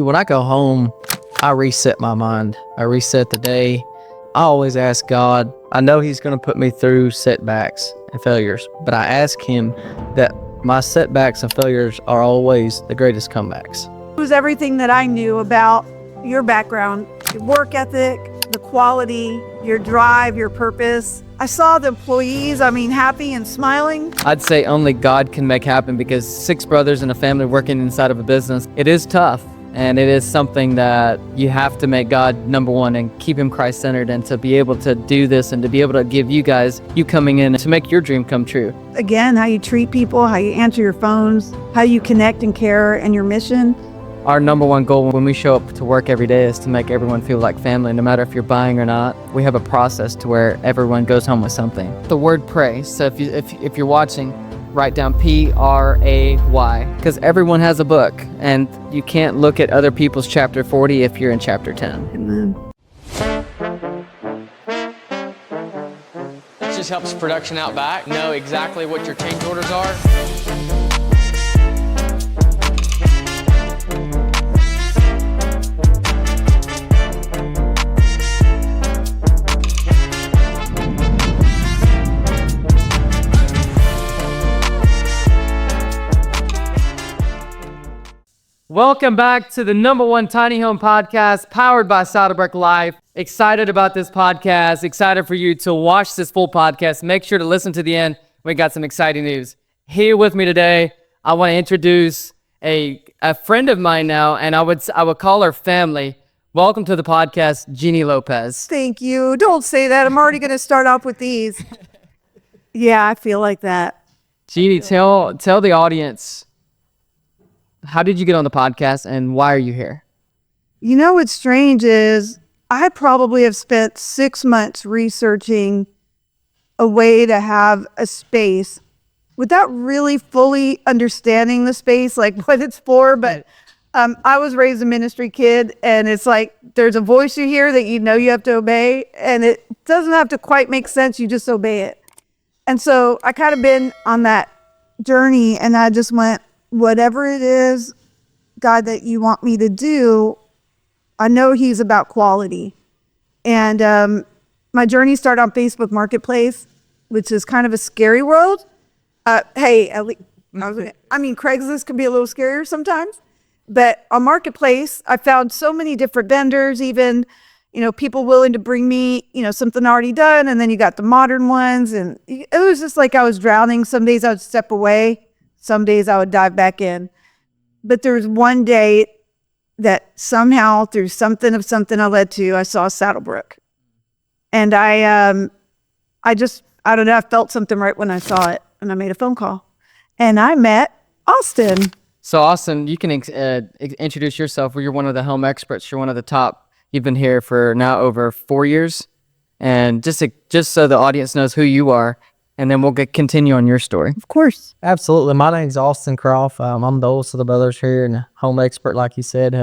When I go home, I reset my mind. I reset the day. I always ask God. I know He's going to put me through setbacks and failures, but I ask Him that my setbacks and failures are always the greatest comebacks. It was everything that I knew about your background, your work ethic, the quality, your drive, your purpose. I saw the employees, happy and smiling. I'd say only God can make happen, because 6 brothers and a family working inside of a business, it is tough. And it is something that you have to make God number one and keep Him Christ-centered, and to be able to do this and to be able to give you guys, you coming in to make your dream come true. Again, how you treat people, how you answer your phones, how you connect and care, and your mission. Our number one goal when we show up to work every day is to make everyone feel like family, no matter if you're buying or not. We have a process to where everyone goes home with something. The word pray, so if you're watching, write down Pray, because everyone has a book, and you can't look at other people's chapter 40 if you're in chapter 10. Amen. It just helps production out back know exactly what your change orders are. Welcome back to the number one tiny home podcast powered by Saddlebrook Life. Excited about this podcast, excited for you to watch this full podcast. Make sure to listen to the end. We got some exciting news. Here with me today, I want to introduce a friend of mine now, and I would call her family. Welcome to the podcast, Jeannie Lopez. Thank you. Don't say that. I'm already going to start off with these. Yeah, I feel like that. Jeannie, tell the audience, how did you get on the podcast and why are you here? You know what's strange is I probably have spent 6 months researching a way to have a space without really fully understanding the space, like what it's for. But I was raised a ministry kid, and it's like there's a voice you hear that you know you have to obey, and it doesn't have to quite make sense. You just obey it. And so I kind of been on that journey, and I just went, whatever it is, God, that you want me to do, I know He's about quality. And my journey started on Facebook Marketplace, which is kind of a scary world. Craigslist can be a little scarier sometimes. But on Marketplace, I found so many different vendors, even, people willing to bring me, something already done. And then you got the modern ones. And it was just like I was drowning. Some days I would step away. Some days I would dive back in. But there was one day that somehow through something I led to, I saw Saddlebrook. And I don't know, I felt something right when I saw it, and I made a phone call. And I met Austin. So Austin, you can introduce yourself. You're one of the home experts. You're one of the top. You've been here for now over 4 years. And just so the audience knows who you are, and then we'll continue on your story. Of course. Absolutely. My name's Austin Croft. I'm the oldest of the brothers here and a home expert, like you said.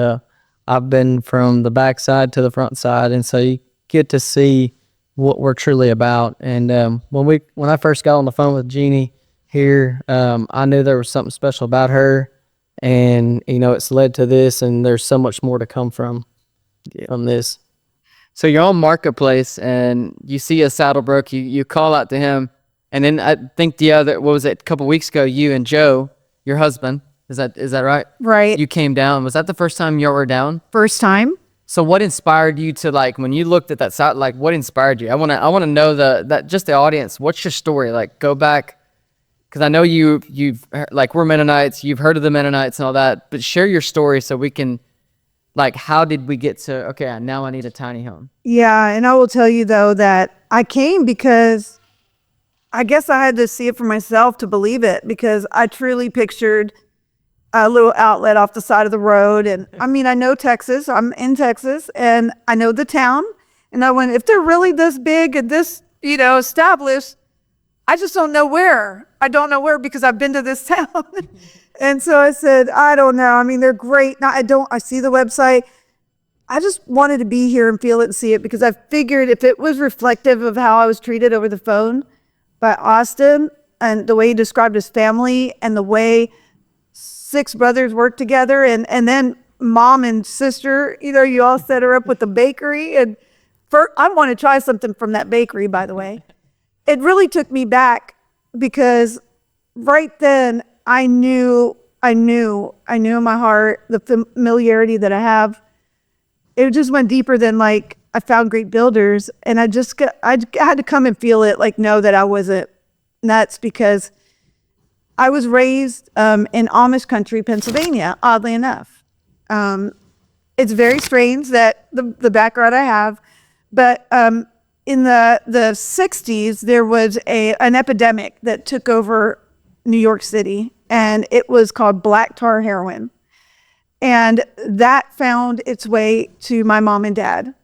I've been from the back side to the front side, and so you get to see what we're truly about. And when I first got on the phone with Jeannie here, I knew there was something special about her, and it's led to this, and there's so much more to come from this. So you're on Marketplace, and you see a Saddlebrook. You call out to him. And then I think a couple weeks ago, you and Joe, your husband, is that right? Right. You came down. Was that the first time you were down? First time. So what inspired you to, when you looked at that site, what inspired you? I want to know the audience. What's your story? Go back, because I know you've we're Mennonites. You've heard of the Mennonites and all that, but share your story so we can, how did we get to, okay, now I need a tiny home? Yeah, and I will tell you though that I came because I guess I had to see it for myself to believe it, because I truly pictured a little outlet off the side of the road. And I know Texas, I'm in Texas, and I know the town. And I went, if they're really this big and this, established, I just don't know where. I don't know where, because I've been to this town. And so I said, I don't know. They're great. I see the website. I just wanted to be here and feel it and see it, because I figured if it was reflective of how I was treated over the phone by Austin, and the way he described his family, and the way 6 brothers work together, and then mom and sister, you all set her up with the bakery. And I want to try something from that bakery, by the way. It really took me back because right then I knew in my heart the familiarity that I have. It just went deeper than like I found great builders, and I had to come and feel it, like know that I wasn't nuts, because I was raised in Amish country, Pennsylvania, oddly enough. It's very strange that the background I have, but in the 60s, there was an epidemic that took over New York City, and it was called black tar heroin. And that found its way to my mom and dad.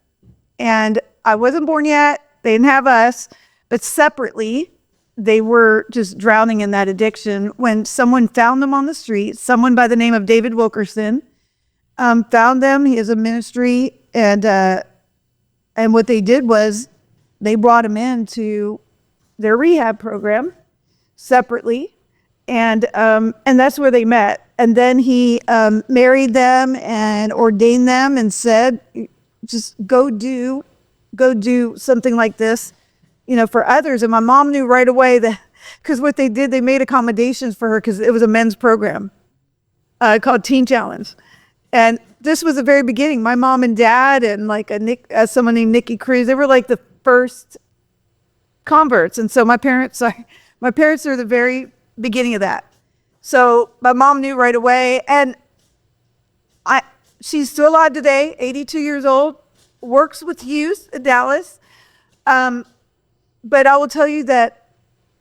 And I wasn't born yet. They didn't have us, but separately, they were just drowning in that addiction when someone found them on the street. Someone by the name of David Wilkerson found them. He has a ministry, and what they did was they brought him into their rehab program separately, and that's where they met. And then he married them and ordained them and said, just go do something like this, for others. And my mom knew right away that, because what they did, they made accommodations for her because it was a men's program called Teen Challenge. And this was the very beginning. My mom and dad and like someone named Nikki Cruz, they were like the first converts. And so my parents are the very beginning of that. So my mom knew right away, and she's still alive today, 82 years old, works with youth in Dallas. But I will tell you that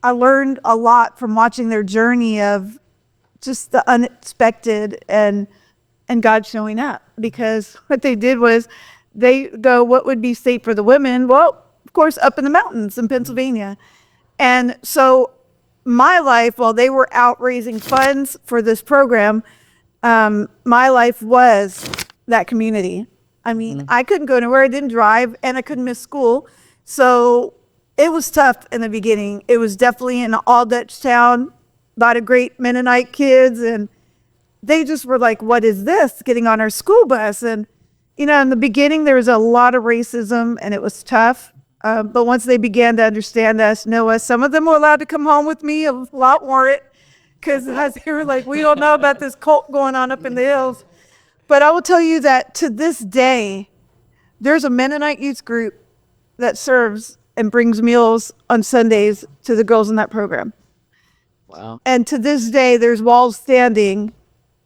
I learned a lot from watching their journey of just the unexpected and God showing up, because what they did was they go, what would be safe for the women? Well, of course, up in the mountains in Pennsylvania. And so my life, while they were out raising funds for this program, my life was that community. I mean, I couldn't go anywhere. I didn't drive, and I couldn't miss school. So it was tough in the beginning. It was definitely an all Dutch town, a lot of great Mennonite kids, and they just were like, what is this? Getting on our school bus. And, in the beginning, there was a lot of racism, and it was tough. But once they began to understand us, know us, some of them were allowed to come home with me, a lot weren't, because they were like, we don't know about this cult going on up in the hills. But I will tell you that to this day, there's a Mennonite youth group that serves and brings meals on Sundays to the girls in that program. Wow. And to this day, there's walls standing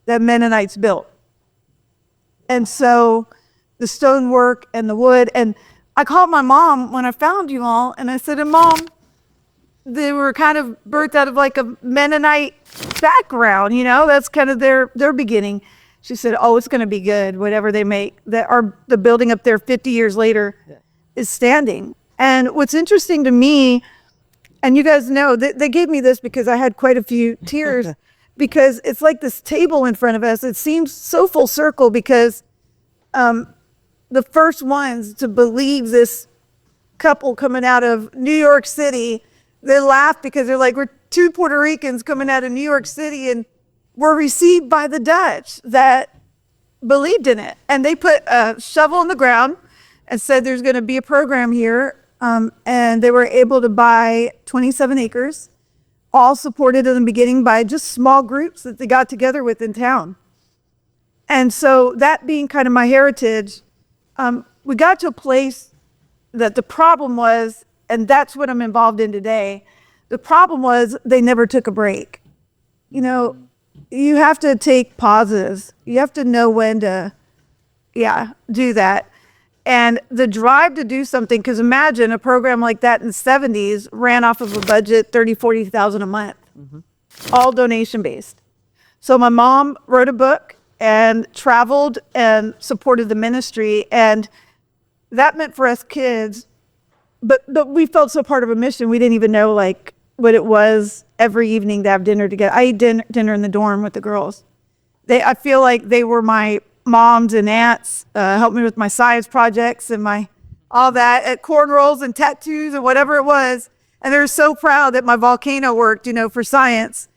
that Mennonites built. And so the stonework and the wood, and I called my mom when I found you all, and I said, Mom, they were kind of birthed out of like a Mennonite background, that's kind of their beginning. She said, oh, it's going to be good. Whatever they make, the building up there 50 years later is standing. And what's interesting to me, and you guys know, they gave me this because I had quite a few tears, because it's like this table in front of us. It seems so full circle, because the first ones to believe this couple coming out of New York City, they laugh because they're like, we're two Puerto Ricans coming out of New York City, and we're received by the Dutch that believed in it. And they put a shovel in the ground and said there's going to be a program here. And they were able to buy 27 acres, all supported in the beginning by just small groups that they got together with in town. And so that being kind of my heritage, we got to a place that the problem was, and that's what I'm involved in today, the problem was they never took a break. You have to take pauses. You have to know when to, do that. And the drive to do something, because imagine a program like that in the 70s ran off of a budget, $30,000, $40,000 a month, all donation based. So my mom wrote a book and traveled and supported the ministry. And that meant for us kids, but we felt so part of a mission, we didn't even know like what it was every evening to have dinner together. I ate dinner in the dorm with the girls. I feel like they were my moms and aunts, helped me with my science projects and all that, at cornrows and tattoos and whatever it was. And they were so proud that my volcano worked, for science.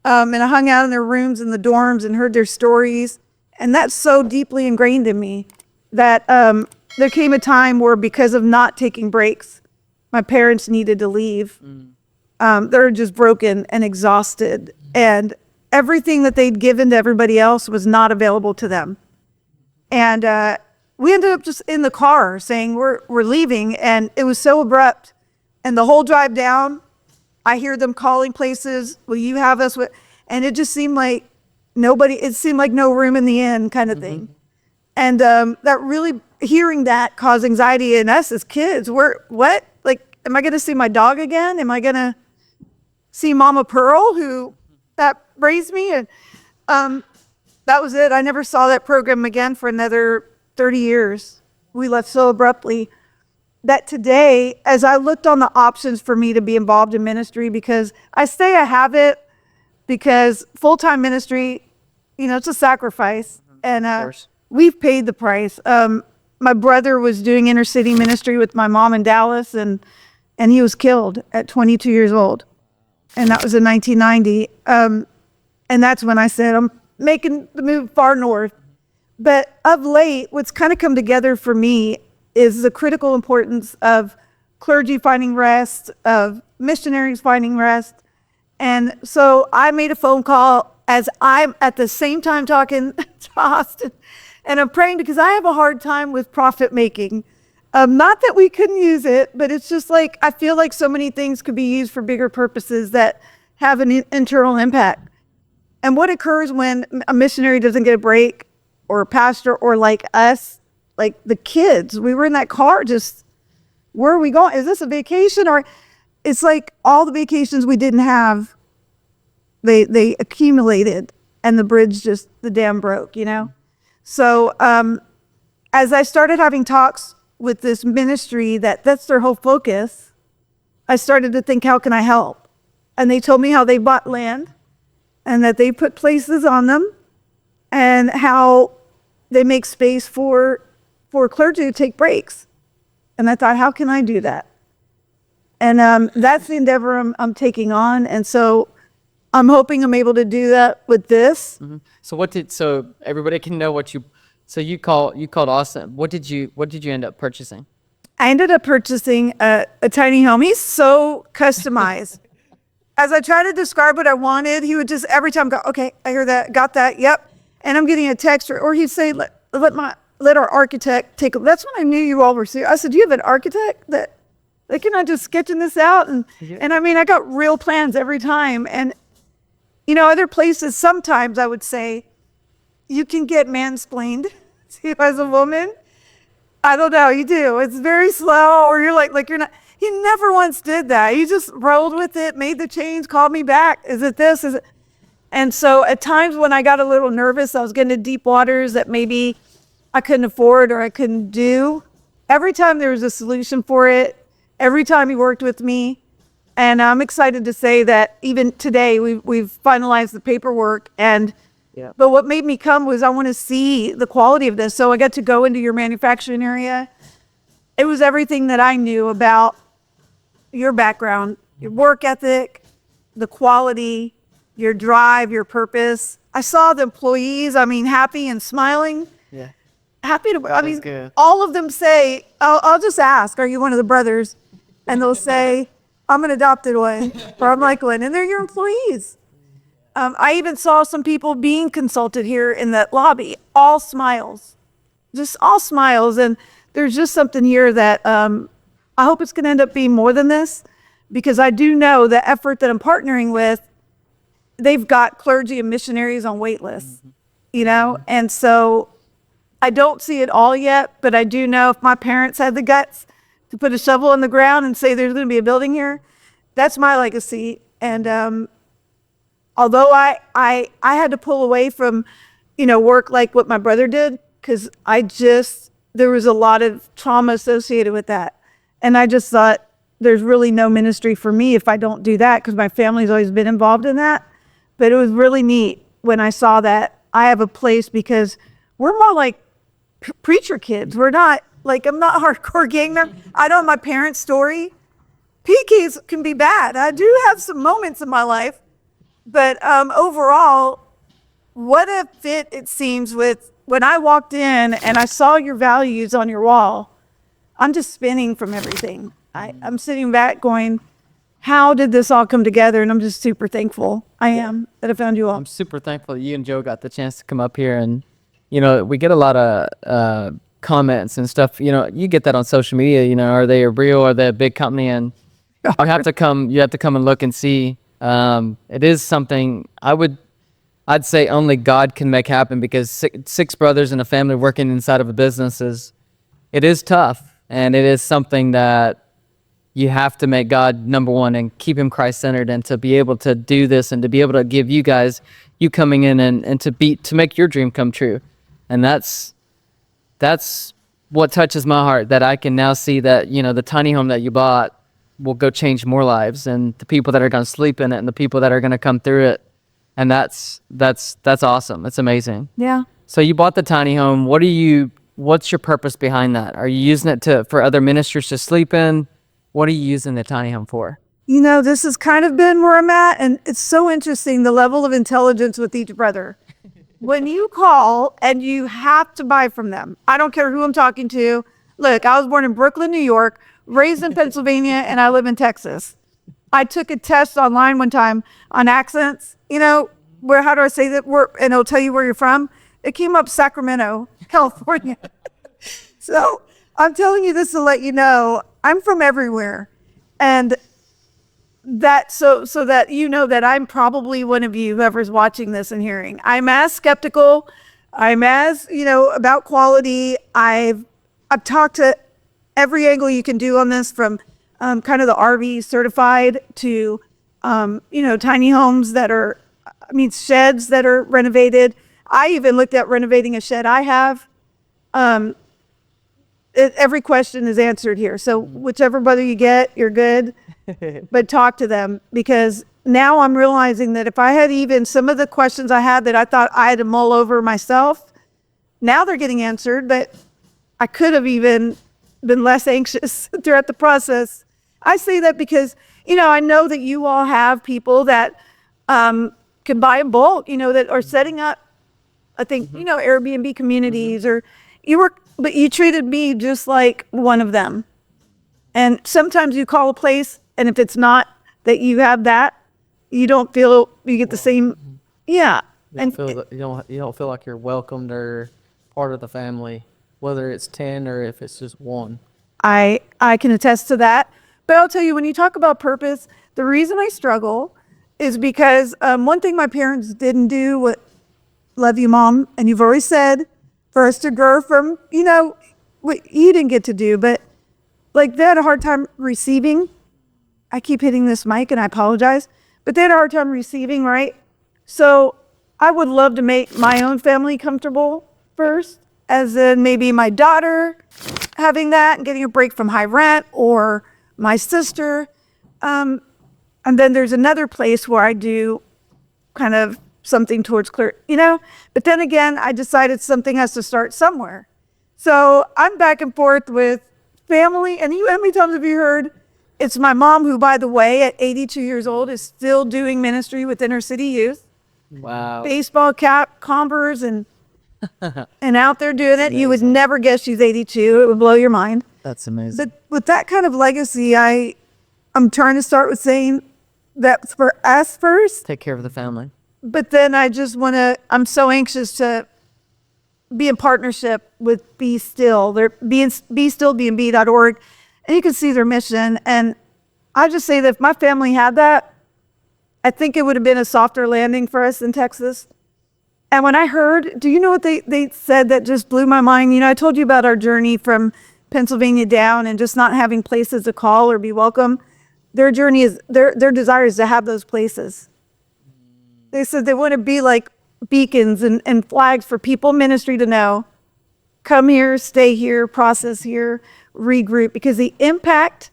And I hung out in their rooms in the dorms and heard their stories. And that's so deeply ingrained in me that there came a time where, because of not taking breaks, my parents needed to leave. They're just broken and exhausted. And everything that they'd given to everybody else was not available to them. And we ended up just in the car saying, we're leaving. And it was so abrupt. And the whole drive down, I hear them calling places, will you have us? And it just seemed like it seemed like no room in the inn kind of thing. And that really, hearing that caused anxiety in us as kids. What? Like, am I going to see my dog again? Am I going to see Mama Pearl, who that raised me? And that was it. I never saw that program again for another 30 years. We left so abruptly that today, as I looked on the options for me to be involved in ministry, because I say I have it, because full-time ministry, it's a sacrifice. And we've paid the price. My brother was doing inner city ministry with my mom in Dallas, and he was killed at 22 years old. And that was in 1990. And that's when I said, I'm making the move far north. But of late, what's kind of come together for me is the critical importance of clergy finding rest, of missionaries finding rest. And so I made a phone call as I'm at the same time talking to Austin. And I'm praying, because I have a hard time with profit making. Not that we couldn't use it, but it's just like, I feel like so many things could be used for bigger purposes that have an internal impact. And what occurs when a missionary doesn't get a break, or a pastor, or like us, like the kids, we were in that car just, where are we going? Is this a vacation? Or it's like all the vacations we didn't have, they accumulated, and the dam broke, So as I started having talks with this ministry that's their whole focus, I started to think, how can I help? And they told me how they bought land and that they put places on them, and how they make space for clergy to take breaks. And I thought, how can I do that? And that's the endeavor I'm taking on. And so I'm hoping I'm able to do that with this. So everybody can know you called Austin. What did you end up purchasing? I ended up purchasing a tiny home. He's so customized. As I tried to describe what I wanted, he would just every time go, okay, I hear that, got that, yep. And I'm getting a text, or he'd say, let our architect take. That's when I knew you all were serious. I said, do you have an architect that can I just sketching this out? And I mean, I got real plans every time. And other places, sometimes I would say, you can get mansplained to as a woman. I don't know, you do. It's very slow, or you're like you're not. He never once did that. He just rolled with it, made the change, called me back. Is it this? Is it? And so at times when I got a little nervous, I was getting to deep waters that maybe I couldn't afford or I couldn't do. Every time there was a solution for it, every time he worked with me. And I'm excited to say that even today we've finalized the paperwork. But what made me come was I want to see the quality of this. So I got to go into your manufacturing area. It was everything that I knew about your background, your work ethic, the quality, your drive, your purpose. I saw the employees, happy and smiling. Yeah. Happy to, good. All of them say, I'll just ask, are you one of the brothers? And they'll say, I'm an adopted one, or I'm like one, and they're your employees. I even saw some people being consulted here in that lobby, all smiles, just all smiles. And there's just something here that I hope it's going to end up being more than this, because I do know the effort that I'm partnering with, they've got clergy and missionaries on wait lists, and so I don't see it all yet, but I do know if my parents had the guts to put a shovel in the ground and say there's going to be a building here, that's my legacy. And although I had to pull away from, work like what my brother did, because there was a lot of trauma associated with that. And I just thought there's really no ministry for me if I don't do that, because my family's always been involved in that. But it was really neat when I saw that I have a place, because we're more like preacher kids. We're not like, I'm not hardcore gang member. I know my parents' story. PKs can be bad. I do have some moments in my life, but overall, what a fit it seems with when I walked in and I saw your values on your wall. I'm just spinning from everything. I'm sitting back going, how did this all come together? And I'm just super thankful. I am that I found you all. I'm super thankful that you and Joe got the chance to come up here. And, you know, we get a lot of comments and stuff. You know, you get that on social media. You know, are they a real? Are they a big company? And you have to come and look and see. It is something I'd say only God can make happen, because six brothers and a family working inside of a business it is tough. And it is something that you have to make God number one and keep him Christ-centered, and to be able to do this and to be able to give you guys, you coming in and to make your dream come true. And that's what touches my heart, that I can now see that, you know, the tiny home that you bought will go change more lives, and the people that are going to sleep in it and the people that are going to come through it. And that's awesome. It's amazing. Yeah. So you bought the tiny home. What's your purpose behind that? Are you using it for other ministers to sleep in? What are you using the tiny home for? You know, this has kind of been where I'm at, and it's so interesting, the level of intelligence with each brother. When you call and you have to buy from them, I don't care who I'm talking to. Look, I was born in Brooklyn, New York, raised in Pennsylvania, and I live in Texas. I took a test online one time on accents, you know, how do I say that? And it'll tell you where you're from. It came up Sacramento, California. So I'm telling you this to let you know, I'm from everywhere. And that so that you know that I'm probably one of you, whoever's watching this and hearing. I'm as skeptical. I'm as, you know, about quality. I've talked to every angle you can do on this, from kind of the RV certified to, you know, tiny homes that are, sheds that are renovated. I even looked at renovating a shed I have. Every question is answered here. So whichever brother you get, you're good. But talk to them, because now I'm realizing that if I had even some of the questions I had that I thought I had to mull over myself, now they're getting answered, but I could have even been less anxious throughout the process. I say that because, you know, I know that you all have people that can buy in bulk, you know, that are setting up, I think, you know, Airbnb communities, or but you treated me just like one of them. And sometimes you call a place, and if it's not that you have that, you don't feel you get the same. Yeah. You don't feel like you're welcomed or part of the family, whether it's 10 or if it's just one. I can attest to that. But I'll tell you, when you talk about purpose, the reason I struggle is because one thing my parents didn't do, what, love you, Mom, and you've always said, for us to grow from, you know, what you didn't get to do, but like they had a hard time receiving. I keep hitting this mic and I apologize, but they had a hard time receiving, right? So I would love to make my own family comfortable first, as in maybe my daughter having that and getting a break from high rent, or my sister. And then there's another place where I do kind of something towards clear, you know, but then again, I decided something has to start somewhere. So I'm back and forth with family. And you, how many times have you heard, it's my mom, who, by the way, at 82 years old, is still doing ministry with inner city youth. Wow. Baseball cap, Converse, and out there doing it. You would never guess she's 82. It would blow your mind. That's amazing. But with that kind of legacy, I'm trying to start with saying that's for us first. Take care of the family. But then I'm so anxious to be in partnership with Be Still. They're bestillbnb.org, and you can see their mission. And I just say that if my family had that, I think it would have been a softer landing for us in Texas. And when I heard, do you know what they said that just blew my mind? You know, I told you about our journey from Pennsylvania down and just not having places to call or be welcome. Their journey is, their desire is to have those places. They said they want to be like beacons and flags for people ministry to know. Come here, stay here, process here, regroup. Because the impact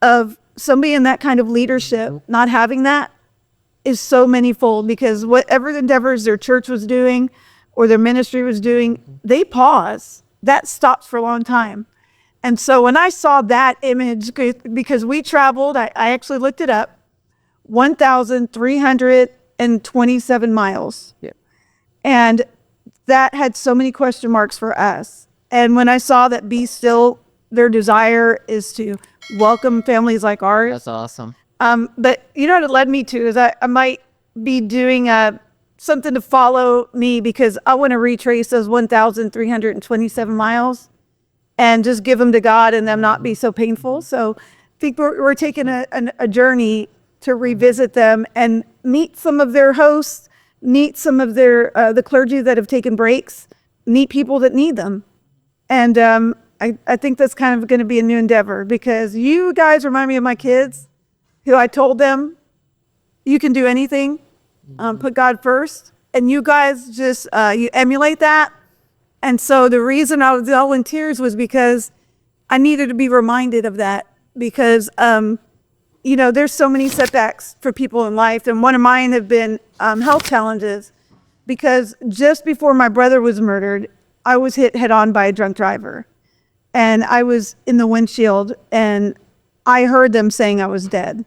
of somebody in that kind of leadership, not having that, is so manyfold. Because whatever endeavors their church was doing or their ministry was doing, they pause. That stops for a long time. And so when I saw that image, because we traveled, I actually looked it up, 1,327 miles. Yeah. And that had so many question marks for us. And when I saw that Be Still, their desire is to welcome families like ours. That's awesome. But you know what it led me to is I might be doing something to follow me, because I want to retrace those 1,327 miles and just give them to God and them not be so painful. So I think we're taking a journey to revisit them and meet some of their hosts, meet some of their the clergy that have taken breaks, meet people that need them. And I think that's kind of going to be a new endeavor, because you guys remind me of my kids, who I told them, you can do anything, put God first. And you guys just, you emulate that. And so the reason I was all in tears was because I needed to be reminded of that, because, there's so many setbacks for people in life. And one of mine have been health challenges, because just before my brother was murdered, I was hit head on by a drunk driver. And I was in the windshield and I heard them saying I was dead.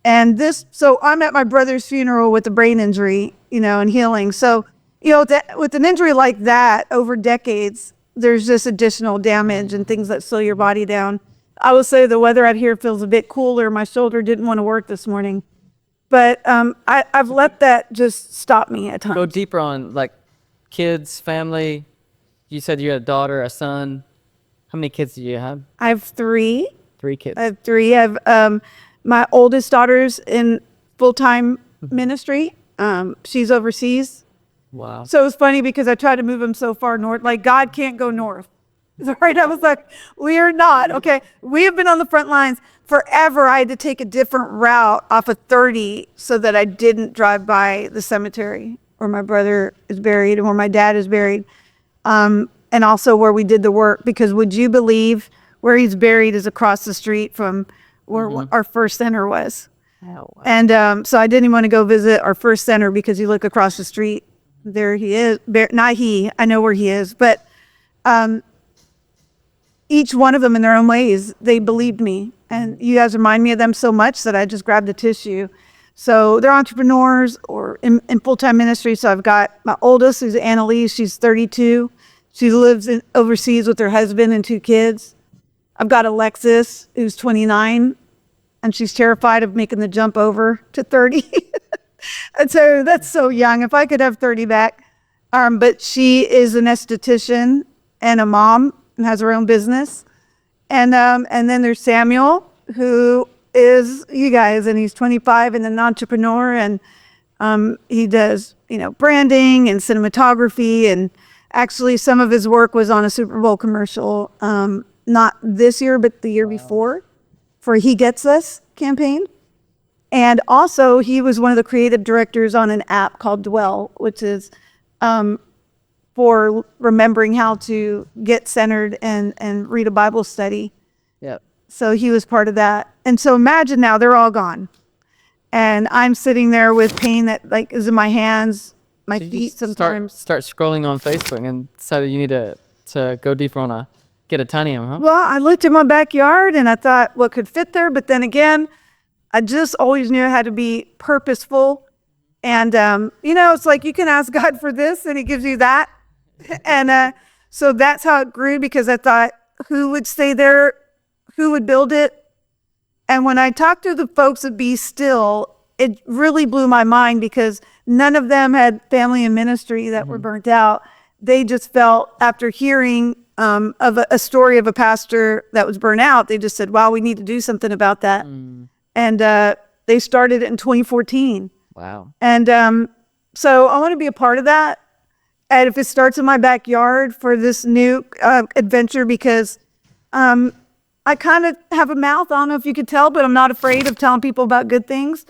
And so I'm at my brother's funeral with a brain injury, and healing. So, with an injury like that over decades, there's just additional damage and things that slow your body down. I will say the weather out here feels a bit cooler. My shoulder didn't want to work this morning, but I've let that just stop me at times. Go deeper on like kids, family. You said you had a daughter, a son. How many kids do you have? I have 3. 3 kids. I have 3. I have my oldest daughter's in full-time ministry. She's overseas. Wow. So it was funny because I tried to move them so far north. Like, God can't go north. Right? I was like, we are not. Okay. We have been on the front lines forever. I had to take a different route off of 30 so that I didn't drive by the cemetery where my brother is buried and where my dad is buried. And also where we did the work, because would you believe where he's buried is across the street from where our first center was. Oh, wow. And so I didn't even want to go visit our first center, because you look across the street, there he is. Not he, I know where he is, but each one of them in their own ways, they believed me. And you guys remind me of them so much that I just grabbed a tissue. So they're entrepreneurs or in full-time ministry. So I've got my oldest, who's Annalise. She's 32. She lives overseas with her husband and 2 kids. I've got Alexis, who's 29, and she's terrified of making the jump over to 30. And so that's so young. If I could have 30 back. But she is an esthetician and a mom and has her own business. And then there's Samuel, who is you guys, and he's 25 and an entrepreneur, and he does, branding and cinematography, and actually some of his work was on a Super Bowl commercial, not this year, but the year before, for He Gets Us campaign. And also he was one of the creative directors on an app called Dwell, which is for remembering how to get centered and read a Bible study. Yep. So he was part of that. And so imagine now they're all gone. And I'm sitting there with pain that is in my hands, my feet sometimes. Start scrolling on Facebook and decided you need to go deeper on get a tiny home, huh? Well, I looked in my backyard and I thought what could fit there. But then again, I just always knew I had to be purposeful. And, it's like you can ask God for this and he gives you that. And so that's how it grew, because I thought, who would stay there? Who would build it? And when I talked to the folks at Be Still, it really blew my mind, because none of them had family and ministry that were burnt out. They just felt, after hearing of a story of a pastor that was burnt out, they just said, wow, we need to do something about that. And they started it in 2014. Wow. And so I want to be a part of that. And if it starts in my backyard for this new adventure, because I kind of have a mouth, I don't know if you could tell, but I'm not afraid of telling people about good things.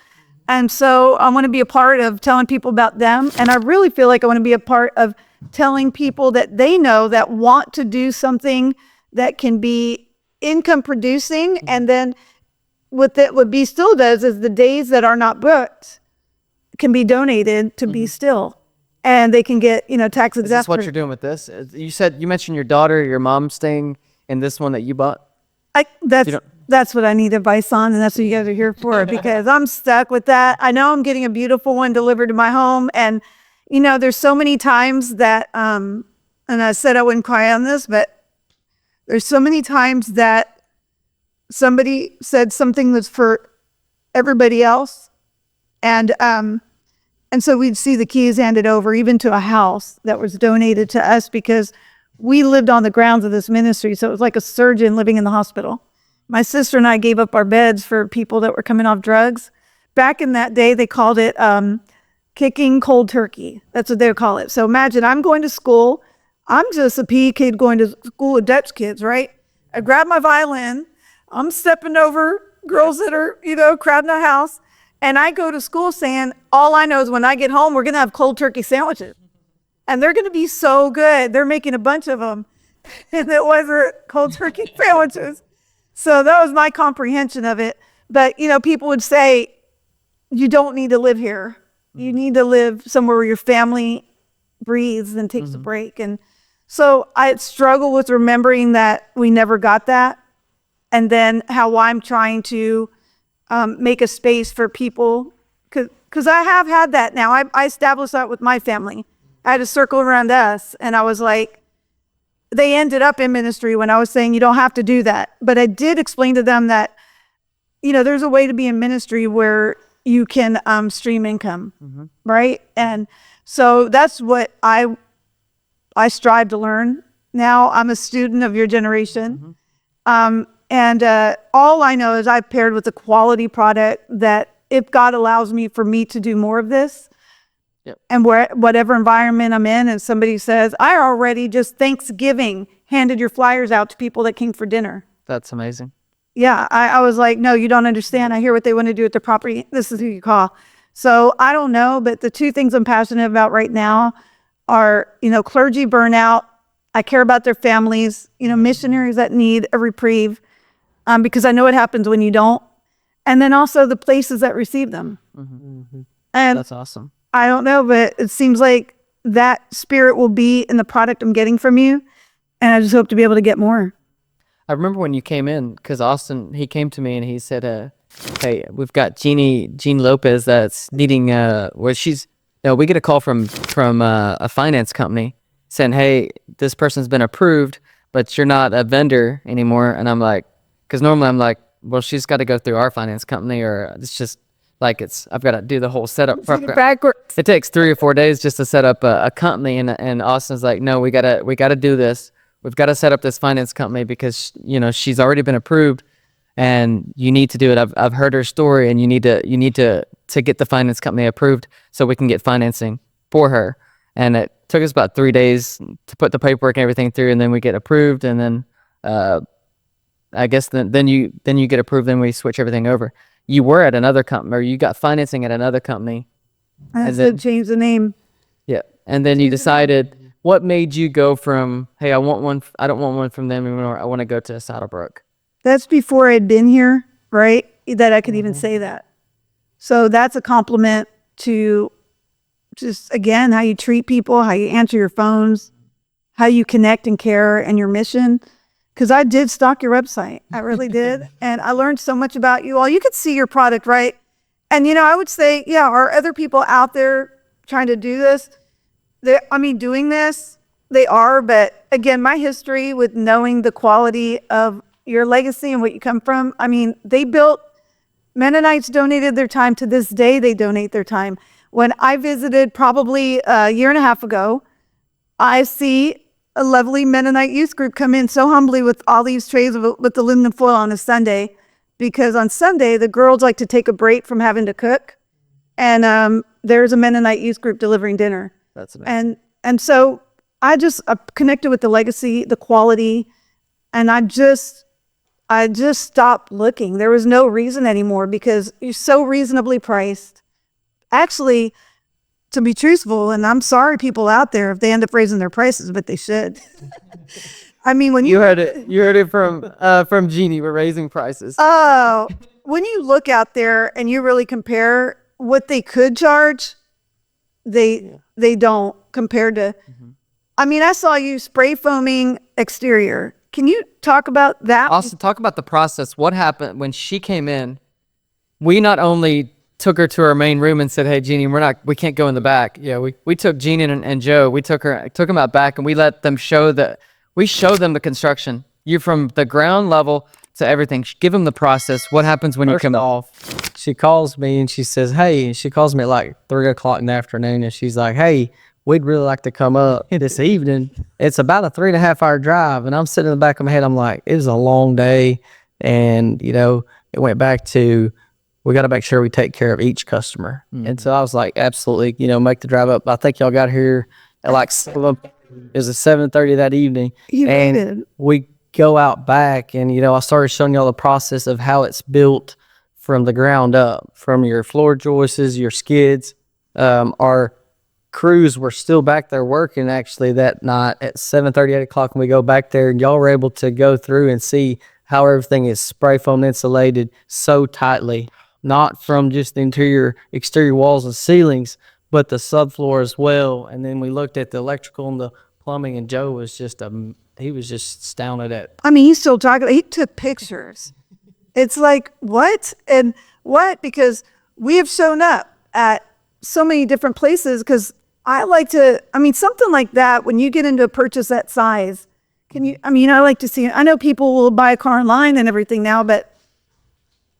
And so I want to be a part of telling people about them. And I really feel like I want to be a part of telling people that they know that want to do something that can be income producing. And then what Be Still does is the days that are not booked can be donated to Be Still. And they can get, tax exempt. Is this what you're doing with this? You mentioned your daughter, your mom staying in this one that you bought. That's what I need advice on, and that's what you guys are here for, because I'm stuck with that. I know I'm getting a beautiful one delivered to my home, and You know, there's so many times that, and I said I wouldn't cry on this, but there's so many times that somebody said something that's for everybody else. And so we'd see the keys handed over even to a house that was donated to us because we lived on the grounds of this ministry. So it was like a surgeon living in the hospital. My sister and I gave up our beds for people that were coming off drugs. Back in that day, they called it kicking cold turkey. That's what they would call it. So imagine I'm going to school. I'm just a PE kid going to school with Dutch kids, right? I grab my violin. I'm stepping over girls that are, crowding the house. And I go to school saying, all I know is when I get home, we're going to have cold turkey sandwiches. And they're going to be so good. They're making a bunch of them. And it wasn't cold turkey sandwiches. So that was my comprehension of it. But, people would say, you don't need to live here. You need to live somewhere where your family breathes and takes a break. And so I struggle with remembering that we never got that. And then how I'm trying to make a space for people. Because I have had that now. I established that with my family. I had a circle around us. And I was like, they ended up in ministry when I was saying you don't have to do that. But I did explain to them that, there's a way to be in ministry where you can stream income, right? And so that's what I strive to learn. Now I'm a student of your generation. And all I know is I've paired with a quality product that if God allows me for me to do more of this, and whatever environment I'm in, and somebody says, I already just Thanksgiving handed your flyers out to people that came for dinner. That's amazing. Yeah, I was like, no, you don't understand. I hear what they want to do with their property. This is who you call. So I don't know, but the two things I'm passionate about right now are, clergy burnout. I care about their families, missionaries that need a reprieve, because I know what happens when you don't. And then also the places that receive them. And that's awesome. I don't know, but it seems like that spirit will be in the product I'm getting from you. And I just hope to be able to get more. I remember when you came in, because Austin, he came to me and he said, hey, we've got Jean Lopez that's needing, we get a call from a finance company saying, hey, this person's been approved, but you're not a vendor anymore. And I'm like, because normally I'm like, well, she's got to go through our finance company, or it's just like I've got to do the whole setup. Backwards. It takes 3 or 4 days just to set up a company, and Austin's like, no, we gotta do this. We've got to set up this finance company because she's already been approved, and you need to do it. I've heard her story, and you need to get the finance company approved so we can get financing for her. And it took us about 3 days to put the paperwork and everything through, and then we get approved, and then I guess then you get approved, then we switch everything over. You were at another company, or you got financing at another company. I had to change the name. Yeah, and then you decided. What made you go from, hey, I don't want one from them anymore, I want to go to Saddlebrook? That's before I'd been here, right? That I could even say that. So that's a compliment to just, again, how you treat people, how you answer your phones, how you connect and care, and your mission. Because I did stalk your website. I really did. And I learned so much about you all. You could see your product, right? And, I would say, are other people out there trying to do this? Doing this, they are, but again, my history with knowing the quality of your legacy and what you come from, Mennonites donated their time. To this day, they donate their time. When I visited probably a year and a half ago, I see a lovely Mennonite youth group come in so humbly with all these trays with aluminum foil on a Sunday, because on Sunday, the girls like to take a break from having to cook. And there's a Mennonite youth group delivering dinner. That's amazing. And so I connected with the legacy, the quality, and I just stopped looking. There was no reason anymore because you're so reasonably priced. Actually, to be truthful, and I'm sorry people out there if they end up raising their prices, but they should. When you heard it from Jeannie, we're raising prices. Oh, when you look out there and you really compare what they could charge, they don't compared to, I saw you spray foaming exterior. Can you talk about that? Austin, talk about the process. What happened when she came in? We not only took her to her main room and said, "Hey, Jeannie, we can't go in the back." Yeah, we took Jeannie and Joe. We took them out back, and we let them show them the construction. You from the ground level to everything. Give them the process. What happens when you come off? She calls me and she says, "Hey," she calls me at like 3 o'clock in the afternoon, and she's like, "Hey, we'd really like to come up this evening." It's about a 3.5 hour drive, and I'm sitting in the back of my head. I'm like, it was a long day, and it went back to, we got to make sure we take care of each customer. And so I was like, absolutely, make the drive up. I think y'all got here at like it was at 7:30 that evening, and we go out back, and I started showing y'all the process of how it's built from the ground up, from your floor joists, your skids. Our crews were still back there working actually that night at 7:30, 8 o'clock, and we go back there, and y'all were able to go through and see how everything is spray foam insulated so tightly, not from just the exterior walls and ceilings, but the subfloor as well. And then we looked at the electrical and the plumbing, and Joe was just he was just astounded at. I mean, he's still talking. He took pictures. It's like, what? And what? Because we have shown up at so many different places, because I like to, something like that, when you get into a purchase that size, I like to see, I know people will buy a car online and everything now, but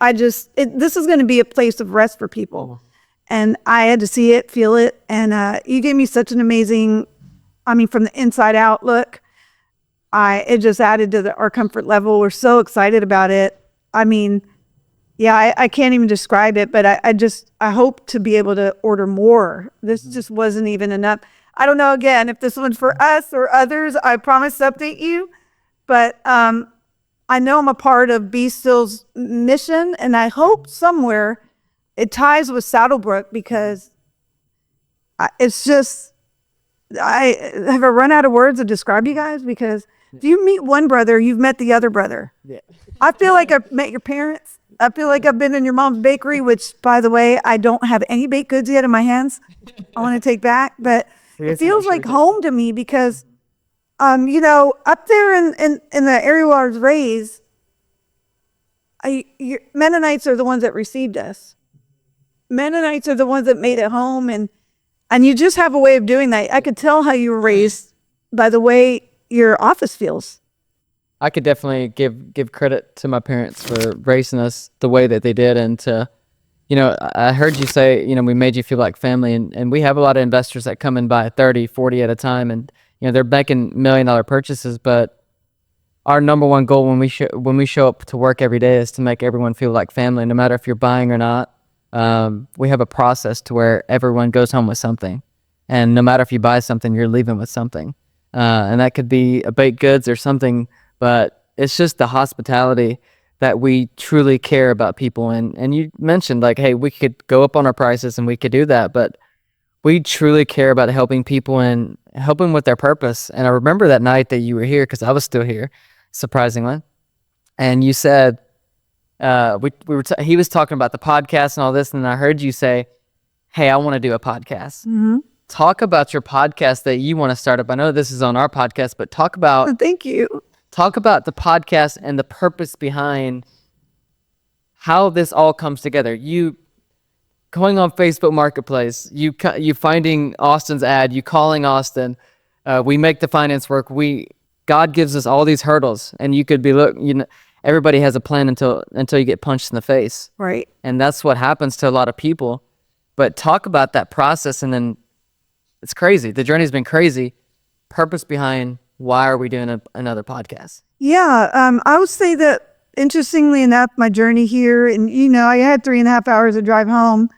this is going to be a place of rest for people. And I had to see it, feel it. And you gave me such an amazing, from the inside out look. It just added to our comfort level. We're so excited about it. I can't even describe it, but I hope to be able to order more. This just wasn't even enough. I don't know, again, if this one's for us or others. I promise to update you. But I know I'm a part of Be Still's mission, and I hope somewhere it ties with Saddlebrook, because it's just, have I run out of words to describe you guys? Because if you meet one brother, you've met the other brother. Yeah. I feel like I've met your parents. I feel like I've been in your mom's bakery, which, by the way, I don't have any baked goods yet in my hands. I want to take back, but it feels like home to me, because, up there in the area where I was raised, Mennonites are the ones that received us. Mennonites are the ones that made it home, and you just have a way of doing that. I could tell how you were raised by the way your office feels. I could definitely give credit to my parents for raising us the way that they did. And to, I heard you say, we made you feel like family, and we have a lot of investors that come and buy 30, 40 at a time, and, they're making $1 million purchases. But our number one goal when we show up to work every day is to make everyone feel like family, no matter if you're buying or not. We have a process to where everyone goes home with something, and no matter if you buy something, you're leaving with something. And that could be a baked goods or something, but it's just the hospitality that we truly care about people. And you mentioned, like, hey, we could go up on our prices and we could do that, but we truly care about helping people and helping with their purpose. And I remember that night that you were here, because I was still here, surprisingly. And you said, he was talking about the podcast and all this, and I heard you say, hey, I want to do a podcast. Mm-hmm. Talk about your podcast that you want to start up. I know this is on our podcast, but talk about... Thank you. Talk about the podcast and the purpose behind how this all comes together. You going on Facebook Marketplace, you finding Austin's ad, you calling Austin, we make the finance work. God gives us all these hurdles, and you could be, everybody has a plan until you get punched in the face. Right. And that's what happens to a lot of people. But talk about that process, and then it's crazy. The journey's been crazy. Purpose behind why are we doing another podcast? Yeah, I would say that, interestingly enough, my journey here, and I had 3.5 hours to drive home,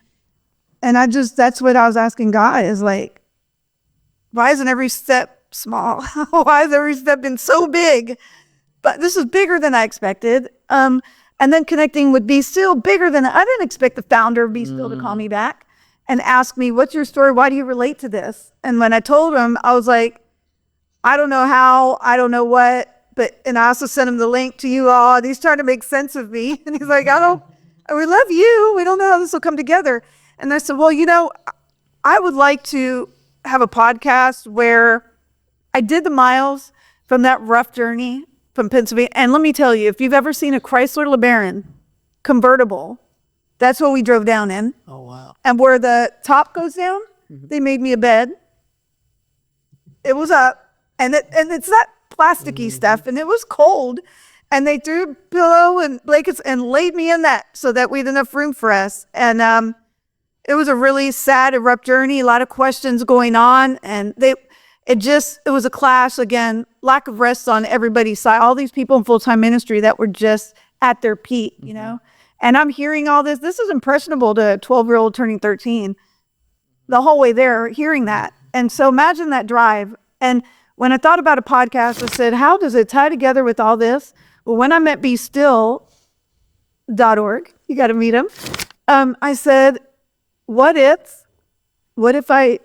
and that's what I was asking God, is like, why isn't every step small? Why has every step been so big? But this is bigger than I expected. And then connecting with Be Still, bigger than I didn't expect the founder of Be Still to call me back and ask me, what's your story? Why do you relate to this? And when I told him, I was like, I don't know how, I don't know what, and I also sent him the link to you all, and he's trying to make sense of me. And he's like, we love you. We don't know how this will come together. And I said, well, I would like to have a podcast where I did the miles from that rough journey from Pennsylvania. And let me tell you, if you've ever seen a Chrysler LeBaron convertible, That's what we drove down in. Oh, wow. And where the top goes down, they made me a bed. It was up, and it's that plasticky stuff, and it was cold. And they threw a pillow and blankets and laid me in that so that we had enough room for us. And it was a really sad, abrupt journey, a lot of questions going on. And it was a clash, again, lack of rest on everybody's side. All these people in full-time ministry that were just at their peak, you know? And I'm hearing all this. This is impressionable to a 12-year-old turning 13. The whole way there, hearing that. And so imagine that drive. And when I thought about a podcast, I said, how does it tie together with all this? Well, when I met BeStill.org, you got to meet him. I said, what if I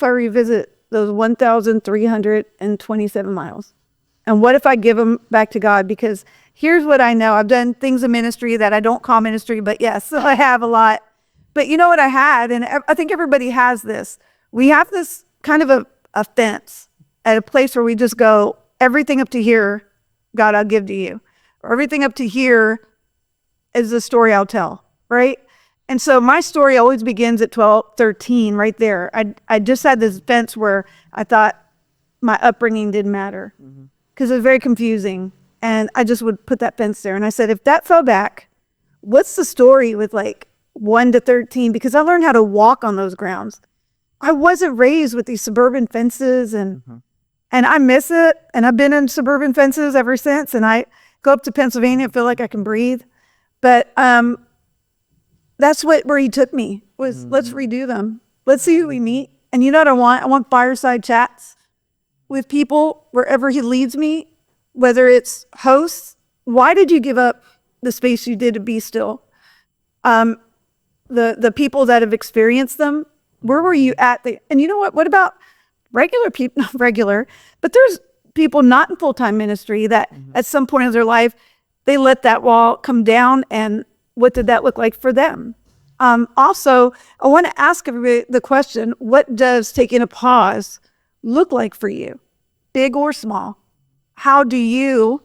revisit those 1,327 miles? And what if I give them back to God? Because here's what I know. I've done things in ministry that I don't call ministry, but yes, I have a lot. But you know what I had, and I think everybody has this. We have this kind of a fence at a place where we just go, everything up to here, God, I'll give to you. Or everything up to here is the story I'll tell, right? And so my story always begins at 12, 13, right there. I just had this fence where I thought my upbringing didn't matter because it was very confusing. And I just would put that fence there. And I said, if that fell back, what's the story with like 1 to 13? Because I learned how to walk on those grounds. I wasn't raised with these suburban fences and I miss it. And I've been in suburban fences ever since. And I go up to Pennsylvania and feel like I can breathe. But that's where he took me was let's redo them. Let's see who we meet. And you know what I want? I want fireside chats with people wherever he leads me, whether it's hosts. Why did you give up the space you did to be still? The people that have experienced them, where were you at? And you know what? What about regular people? Not regular, but there's people not in full-time ministry that at some point in their life, they let that wall come down. And what did that look like for them? Also, I want to ask everybody the question, what does taking a pause look like for you? Big or small? How do you,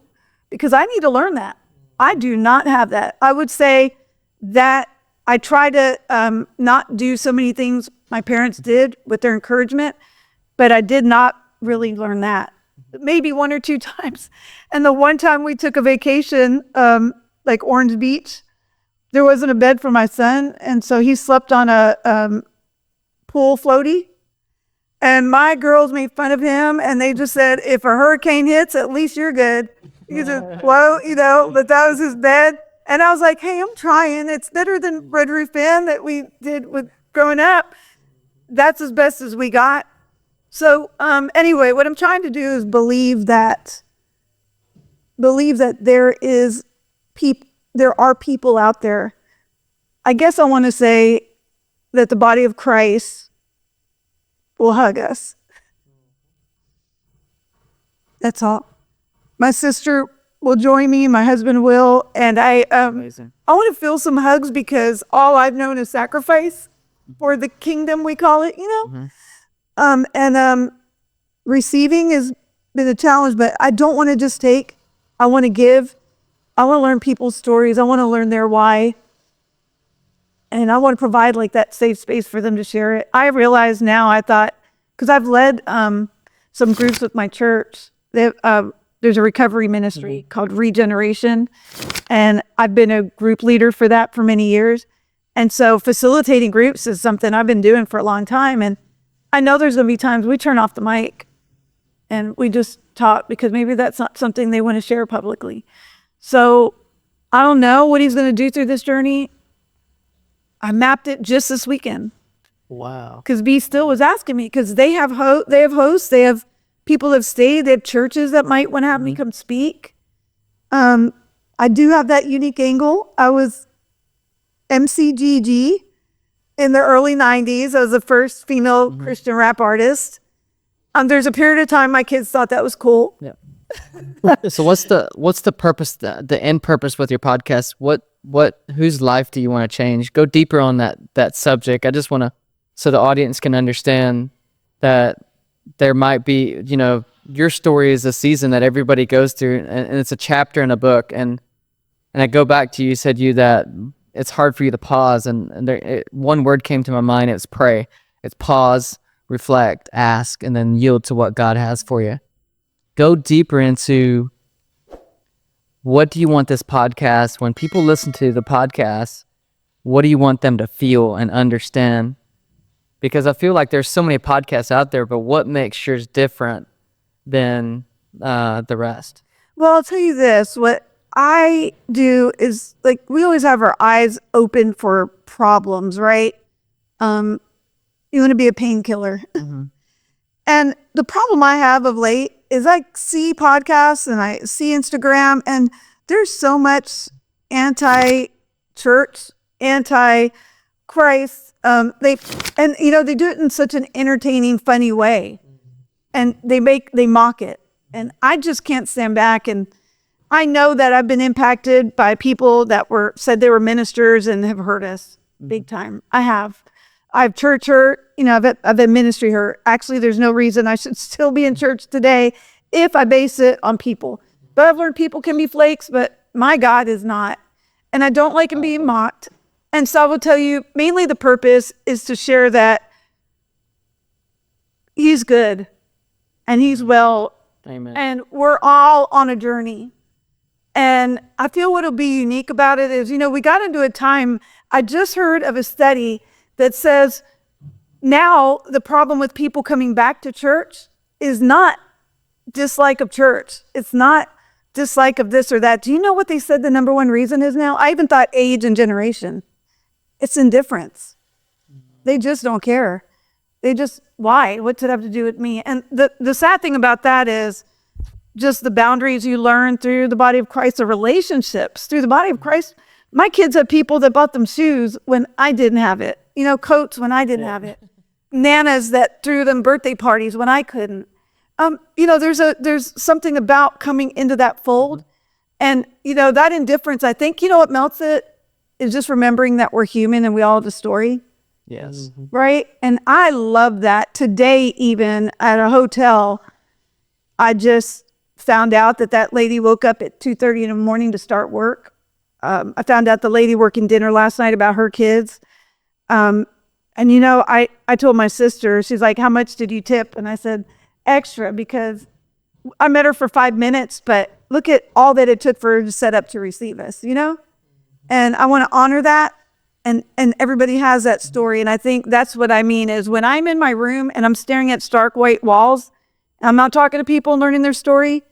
because I need to learn that. I do not have that. I would say that I try to not do so many things my parents did with their encouragement, but I did not really learn that. Maybe 1 or 2 times. And the one time we took a vacation, like Orange Beach, there wasn't a bed for my son. And so he slept on a pool floaty. And my girls made fun of him. And they just said, if a hurricane hits, at least you're good. He said, well, but that was his bed. And I was like, hey, I'm trying. It's better than Red Roof Inn that we did with growing up. That's as best as we got. So anyway, what I'm trying to do is believe that there are people out there. I guess I want to say that the body of Christ will hug us. That's all. My sister will join me, my husband will, and I want to feel some hugs because all I've known is sacrifice for the kingdom, we call it, receiving has been a challenge, but I don't want to just take. I want to give. I want to learn people's stories. I want to learn their why. And I want to provide like that safe space for them to share it. I realize now, I thought, because I've led some groups with my church. There's a recovery ministry called Regeneration. And I've been a group leader for that for many years. And so facilitating groups is something I've been doing for a long time. And I know there's going to be times we turn off the mic and we just talk because maybe that's not something they want to share publicly. So I don't know what he's going to do through this journey. I mapped it just this weekend. Wow. Because BeStill was asking me, because they have hosts, they have people that have stayed, they have churches that might want to have me come speak. I do have that unique angle. I was MCGG in the early 90s. I was the first female Christian rap artist. There's a period of time my kids thought that was cool. Yeah. So what's the purpose, the end purpose with your podcast? Whose life do you want to change? Go deeper on that subject. I just want to, so the audience can understand that there might be, your story is a season that everybody goes through, and it's a chapter in a book. And I go back to you said that it's hard for you to pause. And one word came to my mind. It's pray. It's pause, reflect, ask, and then yield to what God has for you. Go deeper into what do you want this podcast, when people listen to the podcast, what do you want them to feel and understand? Because I feel like there's so many podcasts out there, but what makes yours different than the rest? Well, I'll tell you this. What I do is, like, we always have our eyes open for problems, right? You want to be a painkiller. Mm-hmm. And the problem I have of late is I see podcasts and I see Instagram, and there's so much anti-church, anti-Christ. They do it in such an entertaining, funny way, and they mock it. And I just can't stand back. And I know that I've been impacted by people that said they were ministers and have hurt us big time. I've church hurt, I've had ministry hurt. Actually, there's no reason I should still be in church today if I base it on people. But I've learned people can be flakes, but my God is not. And I don't like him being mocked. And so I will tell you, mainly the purpose is to share that he's good and he's well. Amen. And we're all on a journey. And I feel what'll be unique about it is, we got into a time, I just heard of a study that says now the problem with people coming back to church is not dislike of church. It's not dislike of this or that. Do you know what they said the number one reason is now? I even thought age and generation. It's indifference. They just don't care. Why? What's it have to do with me? And the sad thing about that is just the boundaries you learn through the body of Christ, the relationships through the body of Christ. My kids have people that bought them shoes when I didn't have it, coats when I didn't have it, nanas that threw them birthday parties when I couldn't. There's something about coming into that fold, and that indifference. I think what melts it is just remembering that we're human and we all have a story. Yes. Right. And I love that. Today, even at a hotel, I just found out that lady woke up at 2:30 in the morning to start work. I found out the lady working dinner last night about her kids. I told my sister, she's like, how much did you tip? And I said, extra, because I met her for 5 minutes, but look at all that it took for her to set up to receive us, And I want to honor that. And everybody has that story. And I think that's what I mean is when I'm in my room and I'm staring at stark white walls, and I'm not talking to people and learning their story,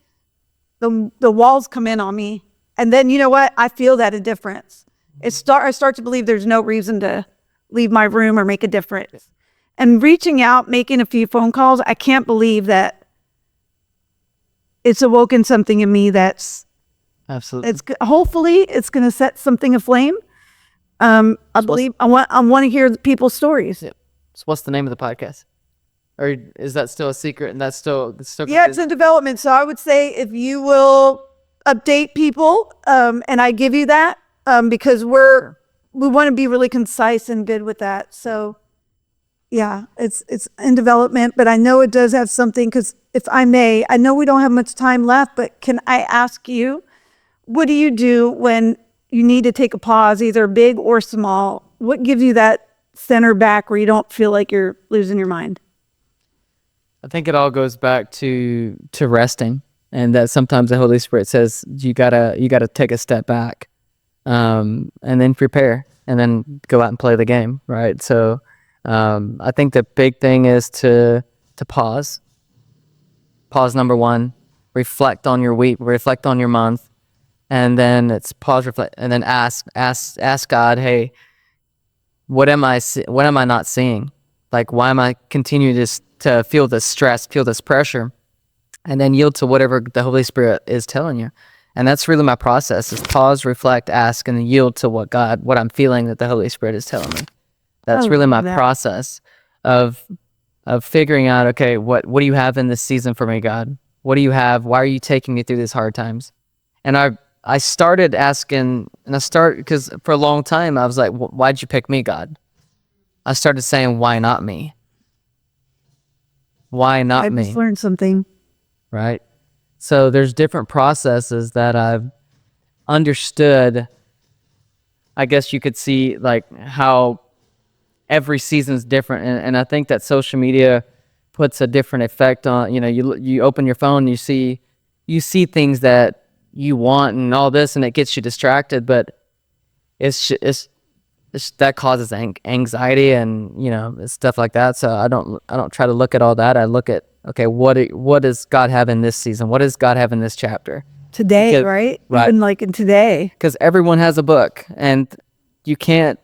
the walls come in on me. And then, you know what? I feel that indifference. I start to believe there's no reason to leave my room or make a difference. And reaching out, making a few phone calls, I can't believe that it's awoken something in me that's Absolutely. Hopefully it's going to set something aflame. I want to hear people's stories. Yep. So what's the name of the podcast? Or is that still a secret? And that's still yeah, it's in development. So I would say if you will update people, and I give you that, because we want to be really concise and good with that. So yeah, it's in development, but I know it does have something, because if I may, I know we don't have much time left, but can I ask you, what do you do when you need to take a pause, either big or small? What gives you that center back where you don't feel like you're losing your mind? I think it all goes back to resting, and that sometimes the Holy Spirit says you gotta take a step back, and then prepare, and then go out and play the game, right? So I think the big thing is to pause. Pause, number one. Reflect on your week. Reflect on your month. And then it's pause, reflect, and then ask God, hey, what am I not seeing? Like, why am I continuing to feel this stress, feel this pressure? And then yield to whatever the Holy Spirit is telling you. And that's really my process, is pause, reflect, ask, and then yield to what I'm feeling that the Holy Spirit is telling me. That's really my process of figuring out, okay, what do you have in this season for me, God? What do you have? Why are you taking me through these hard times? And I started asking, because for a long time I was like, why'd you pick me, God? I started saying, why not me? Why not me? I just learned something. Right? So there's different processes that I've understood I guess you could see like how every season's different, and I think that social media puts a different effect on, you open your phone, you see things that you want and all this, and it gets you distracted, but it's that causes anxiety and stuff like that. So I don't try to look at all that. I look at, okay, what does God have in this season? What does God have in this chapter? Today, Because- right? right. Even like in today. Because everyone has a book, and you can't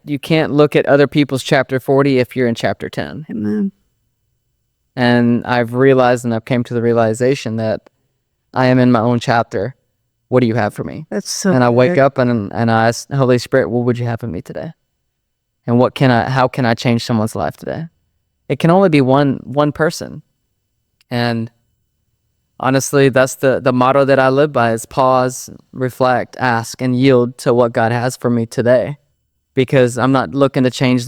look at other people's chapter 40 if you're in chapter 10. Amen. And I've realized, and I've came to the realization that I am in my own chapter. What do you have for me? That's so And I wake good. up and I ask the Holy Spirit, what would you have for me today? And how can I change someone's life today? It can only be one person. And honestly, that's the motto that I live by, is pause, reflect, ask, and yield to what God has for me today. Because I'm not looking to change,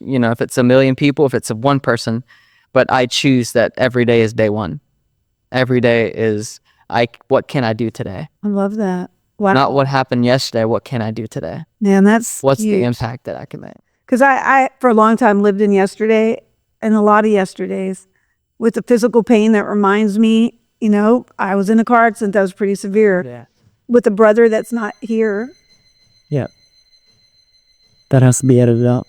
if it's a million people, if it's one person, but I choose that every day is day one. Every day is, what can I do today? I love that. Wow. Not what happened yesterday, what can I do today? Man, that's What's the huge. impact that I can make? Because I, for a long time, lived in yesterday, and a lot of yesterdays with the physical pain that reminds me, I was in a car accident that was pretty severe Yeah. with a brother that's not here. Yeah. That has to be edited out.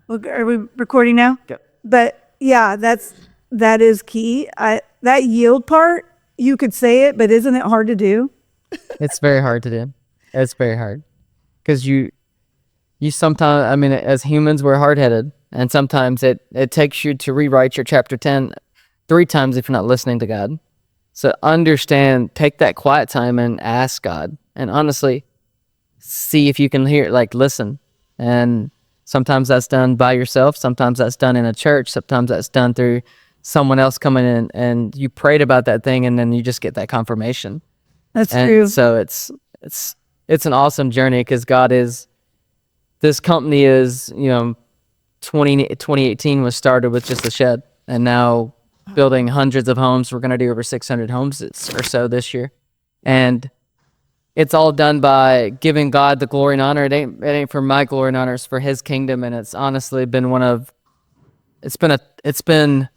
Look, are we recording now? Yep. But yeah, that is key. That yield part, you could say it, but isn't it hard to do? It's very hard to do. It's very hard. Because you sometimes, as humans, we're hard-headed. And sometimes it takes you to rewrite your chapter 10 3 times if you're not listening to God. So understand, take that quiet time and ask God. And honestly, see if you can hear, listen. And sometimes that's done by yourself. Sometimes that's done in a church. Sometimes that's done through someone else coming in and you prayed about that thing and then you just get that confirmation. That's And true. so it's an awesome journey, because this company is, 2018 was started with just a shed, and now building hundreds of homes. We're going to do over 600 homes or so this year. And it's all done by giving God the glory and honor. It ain't for my glory and honor, it's for his kingdom. And it's honestly been it's been,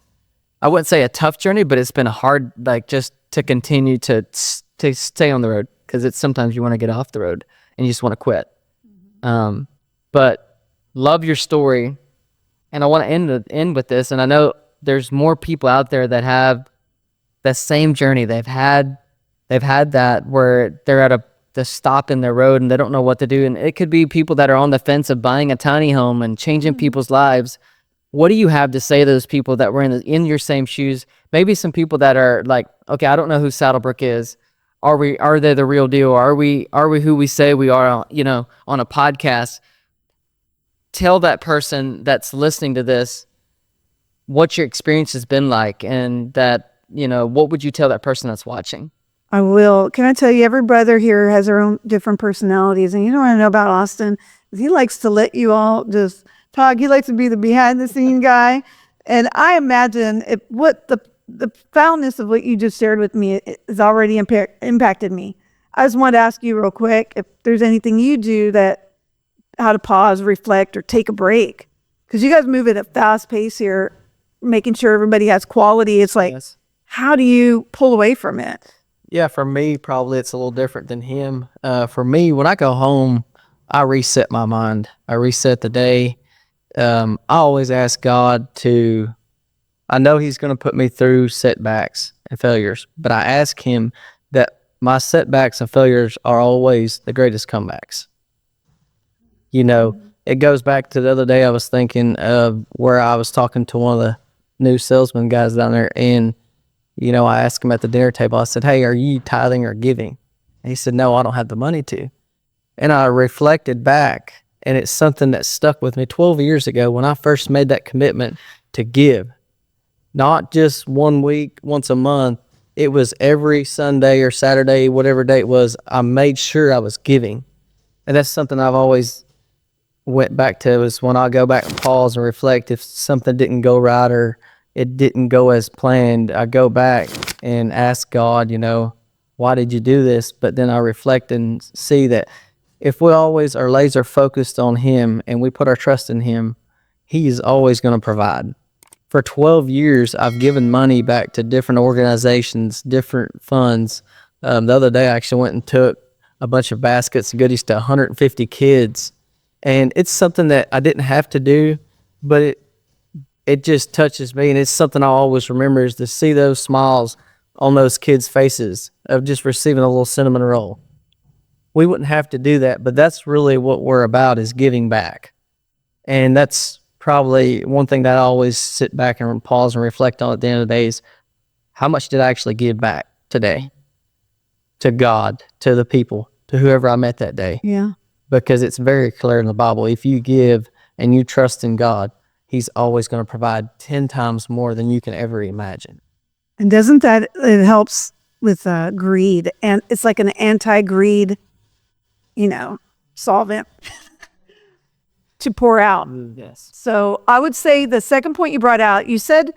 I wouldn't say a tough journey, but it's been a hard, just to continue to stay on the road, because it's sometimes you want to get off the road and you just want to quit. But love your story. And I want to end with this. And I know there's more people out there that have the same journey. They've had that where they're at the stop in their road and they don't know what to do. And it could be people that are on the fence of buying a tiny home and changing people's lives. What do you have to say to those people that were in your same shoes? Maybe some people that are like, okay, I don't know who Saddlebrook is. Are they the real deal? Are we who we say we are, on a podcast? Tell that person that's listening to this what your experience has been like, and that, what would you tell that person that's watching? I will. Can I tell you, every brother here has their own different personalities. And you know what I know about Austin? He likes to let you all just talk. He likes to be the behind the scene guy. And I imagine what the foulness of what you just shared with me has already impacted me. I just want to ask you real quick if there's anything you do how to pause, reflect, or take a break. Because you guys move at a fast pace here, making sure everybody has quality. It's like, Yes. how do you pull away from it? Yeah, for me, probably it's a little different than him. For me, when I go home, I reset my mind. I reset the day. I always ask God I know he's going to put me through setbacks and failures, but I ask him that my setbacks and failures are always the greatest comebacks. It goes back to the other day I was thinking of where I was talking to one of the new salesman guys down there, and I asked him at the dinner table, I said, hey, are you tithing or giving? And he said, no, I don't have the money to. And I reflected back, and it's something that stuck with me 12 years ago when I first made that commitment to give. Not just 1 week, once a month. It was every Sunday or Saturday, whatever day it was, I made sure I was giving. And that's something I've always went back to, is when I go back and pause and reflect if something didn't go right, or it didn't go as planned, I go back and ask God, why did you do this? But then I reflect and see that if we always are laser focused on Him and we put our trust in Him, He is always going to provide. For 12 years, I've given money back to different organizations, different funds. The other day, I actually went and took a bunch of baskets of goodies to 150 kids. And it's something that I didn't have to do, but it just touches me. And it's something I always remember is to see those smiles on those kids' faces of just receiving a little cinnamon roll. We wouldn't have to do that, but that's really what we're about, is giving back. And that's probably one thing that I always sit back and pause and reflect on at the end of the day is, how much did I actually give back today to God, to the people, to whoever I met that day? Yeah. Because it's very clear in the Bible, if you give and you trust in God, He's always going to provide 10 times more than you can ever imagine. And doesn't that, it helps with greed, and it's like an anti-greed, solvent to pour out. Yes. So I would say the second point you brought out, you said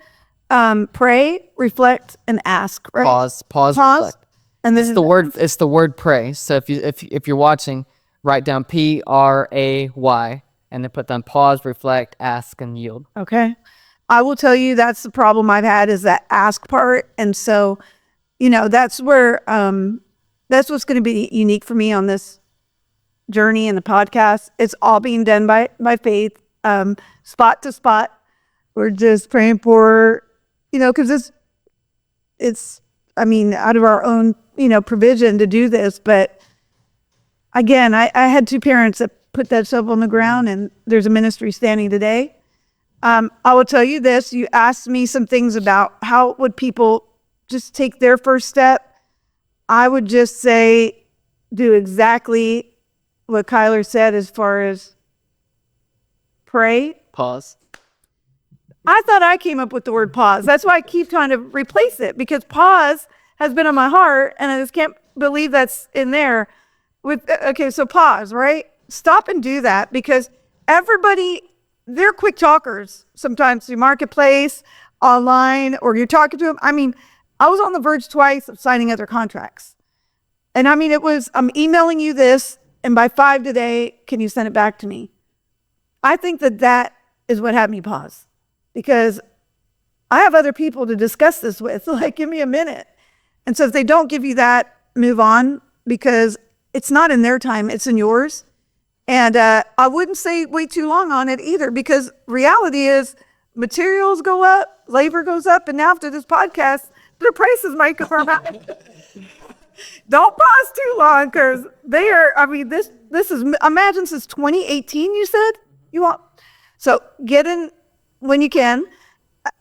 pray, reflect, and ask, right? Pause, reflect. And this is It's the word pray. So if you're watching, write down PRAY and then put down pause, reflect, ask, and yield. okay. I will tell you that's the problem I've had, is that ask part. And so, that's where that's what's going to be unique for me on this journey in the podcast. It's all being done by faith, spot to spot. We're just praying for, because it's out of our own provision to do this. But again, I had two parents that put that shovel in the ground, and there's a ministry standing today. I will tell you this. You asked me some things about how would people just take their first step. I would just say do exactly what Kyler said as far as pray. Pause. I thought I came up with the word pause. That's why I keep trying to replace it, because pause has been on my heart, and I just can't believe that's in there. So pause, right? Stop and do that, because everybody, they're quick talkers sometimes through marketplace, online, or you're talking to them. I was on the verge twice of signing other contracts. And it was, I'm emailing you this, and by 5 today, can you send it back to me? I think that is what had me pause, because I have other people to discuss this with. Like, give me a minute. And so if they don't give you that, move on, because it's not in their time, it's in yours. And I wouldn't say wait too long on it either, because reality is materials go up, labor goes up, and now after this podcast, their prices might go up. Don't pause too long, because they are, this is, imagine since 2018, you said you want. So get in when you can.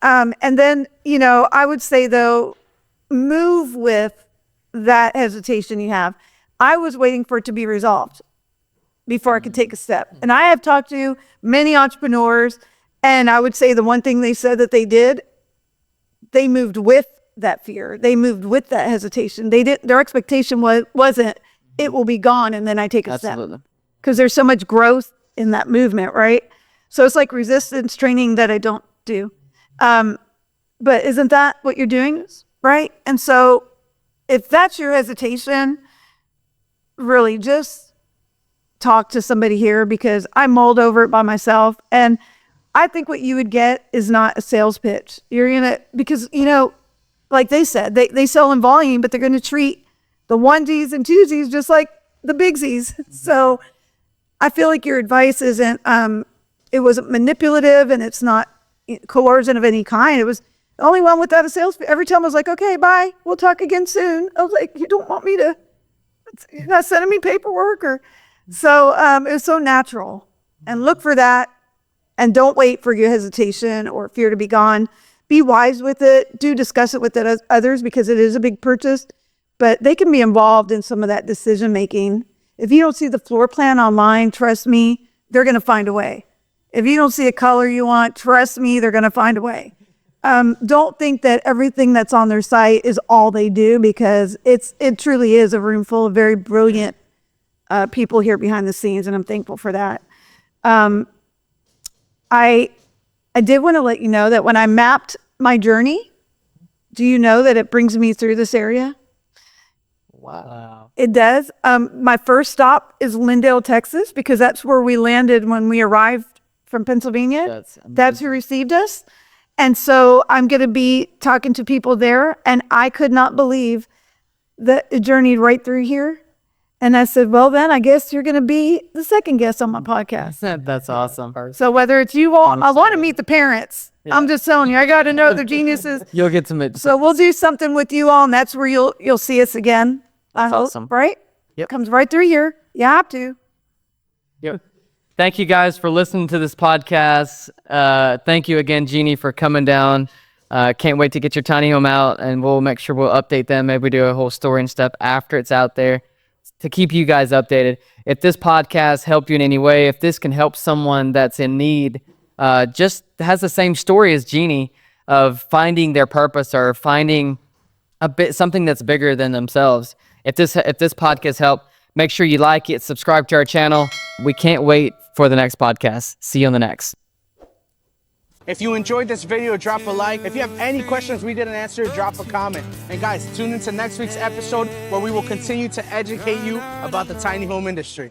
And then, I would say though, move with that hesitation you have. I was waiting for it to be resolved before I could take a step. And I have talked to many entrepreneurs, and I would say the one thing they said that they did, they moved with that fear. They moved with that hesitation. Their expectation wasn't it will be gone and then I take a step. Because there's so much growth in that movement, right? So it's like resistance training that I don't do. But isn't that what you're doing, right? And so if that's your hesitation, really just talk to somebody here, because I mulled over it by myself. And I think what you would get is not a sales pitch. Because, like they said, they sell in volume, but they're going to treat the onesies and twosies just like the bigsies. So I feel like your advice isn't, it wasn't manipulative, and it's not coercion of any kind. It was the only one without a sales pitch. Every time I was like, okay, bye, we'll talk again soon. I was like, you don't want me to, you're not sending me paperwork so it was so natural. And look for that, and don't wait for your hesitation or fear to be gone. Be wise with it. Do discuss it with others, because it is a big purchase, but they can be involved in some of that decision making. If you don't see the floor plan online, trust me, they're going to find a way. If you don't see a color you want, trust me, they're going to find a way. Don't think that everything that's on their site is all they do, because it truly is a room full of very brilliant people here behind the scenes, and I'm thankful for that. I did want to let you know that when I mapped my journey. Do you know that it brings me through this area? Wow. It does. My first stop is Lindale, Texas, because that's where we landed when we arrived from Pennsylvania. That's who received us. And so I'm going to be talking to people there. And I could not believe that it journeyed right through here. And I said, well, then I guess you're going to be the second guest on my podcast. That's awesome. So whether it's you all, I want to meet the parents. Yeah. I'm just telling you, I got to know they're geniuses. You'll get to meet. So we'll do something with you all, and that's where you'll see us again. I hope, awesome. Right? Yep. Comes right through here. You have to. Yep. Thank you guys for listening to this podcast. Thank you again, Jeannie, for coming down. Can't wait to get your tiny home out, and we'll make sure we'll update them. Maybe we do a whole story and stuff after it's out there to keep you guys updated. If this podcast helped you in any way, if this can help someone that's in need, just has the same story as Jeannie of finding their purpose or finding something that's bigger than themselves. If this podcast helped, make sure you like it, subscribe to our channel. We can't wait for the next podcast. See you on the next. If you enjoyed this video, drop a like. If you have any questions we didn't answer, drop a comment. And guys, tune into next week's episode where we will continue to educate you about the tiny home industry.